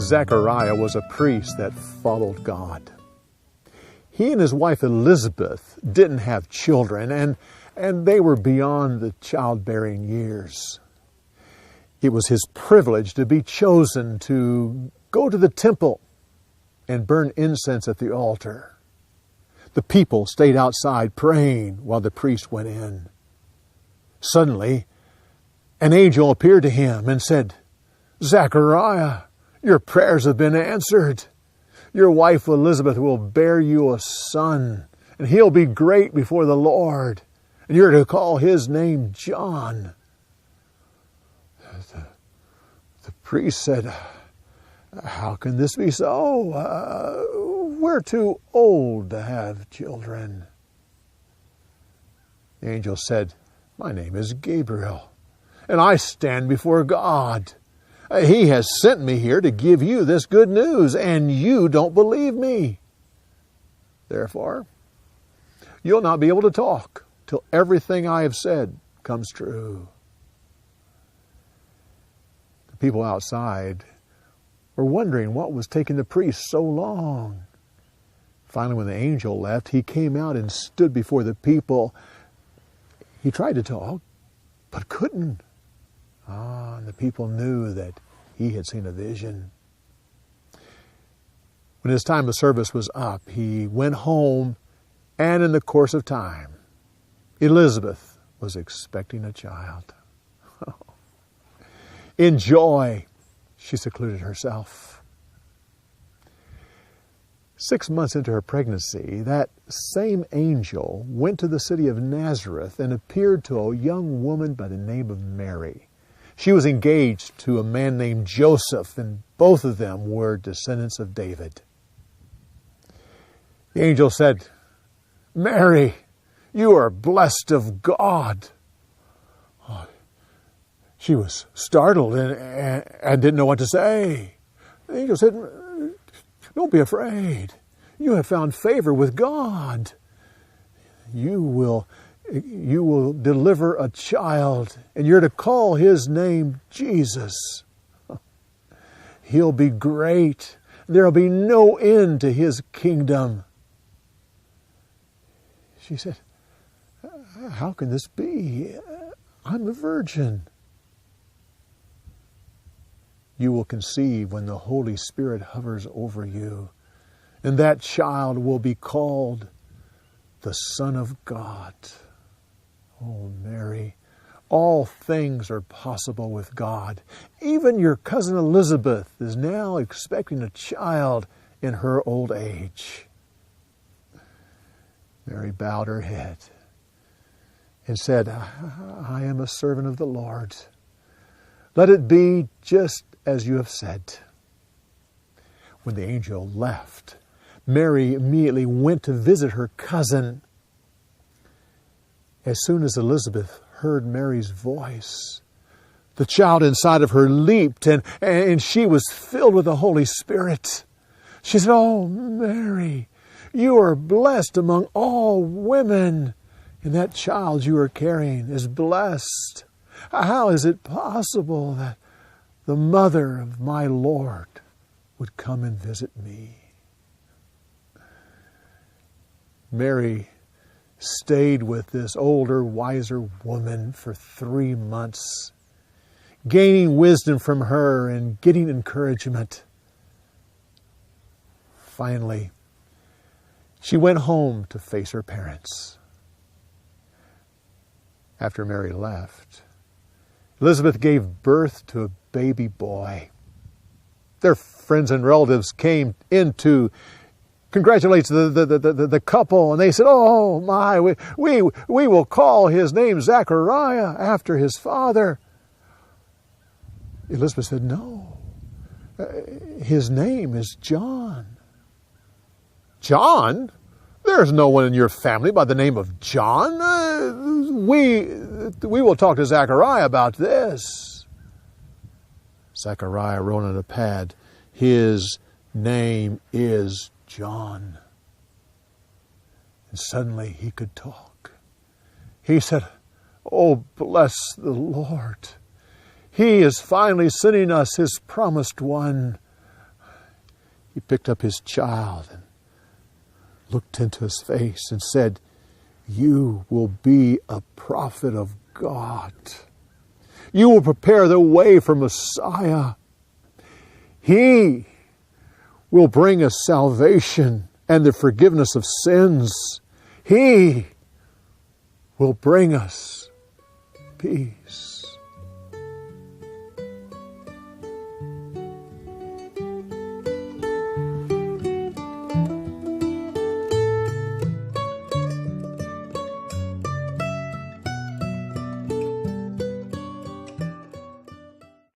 Zechariah was a priest that followed God. He and his wife Elizabeth didn't have children, and they were beyond the childbearing years. It was his privilege to be chosen to go to the temple and burn incense at the altar. The people stayed outside praying while the priest went in. Suddenly, an angel appeared to him and said, "Zechariah, your prayers have been answered. Your wife Elizabeth will bear you a son, and he'll be great before the Lord, and you're to call his name John." The priest said, "How can this be so? We're too old to have children." The angel said, "My name is Gabriel, and I stand before God. He has sent me here to give you this good news, and you don't believe me. Therefore, you'll not be able to talk till everything I have said comes true." The people outside were wondering what was taking the priest so long. Finally, when the angel left, he came out and stood before the people. He tried to talk, but couldn't. And the people knew that he had seen a vision. When his time of service was up, he went home, and in the course of time, Elizabeth was expecting a child. In joy, she secluded herself. 6 months into her pregnancy, that same angel went to the city of Nazareth and appeared to a young woman by the name of Mary. She was engaged to a man named Joseph, and both of them were descendants of David. The angel said, "Mary, you are blessed of God." She was startled and didn't know what to say. The angel said, "Don't be afraid. You have found favor with God. You will deliver a child, and you're to call his name Jesus. He'll be great. There'll be no end to his kingdom." She said, "How can this be? I'm a virgin." "You will conceive when the Holy Spirit hovers over you, and that child will be called the Son of God." Oh, Mary, all things are possible with God. Even your cousin Elizabeth is now expecting a child in her old age. Mary bowed her head and said, "I am a servant of the Lord. Let it be just as you have said." When the angel left, Mary immediately went to visit her cousin. As soon as Elizabeth heard Mary's voice, the child inside of her leaped, and she was filled with the Holy Spirit. She said, "Oh, Mary, you are blessed among all women, and that child you are carrying is blessed. How is it possible that the mother of my Lord would come and visit me?" Mary stayed with this older, wiser woman for 3 months, gaining wisdom from her and getting encouragement. Finally, she went home to face her parents. After Mary left, Elizabeth gave birth to a baby boy. Their friends and relatives came in to congratulate the couple, and they said, "Oh my, we will call his name Zechariah after his father." Elizabeth said, "No, his name is John." "John? There's no one in your family by the name of John. We will talk to Zechariah about this." Zechariah wrote on a pad, "His name is John." And suddenly he could talk. He said, "Oh, bless the Lord. He is finally sending us His promised one." He picked up his child and looked into his face and said, "You will be a prophet of God. You will prepare the way for Messiah. He will bring us salvation and the forgiveness of sins. He will bring us peace."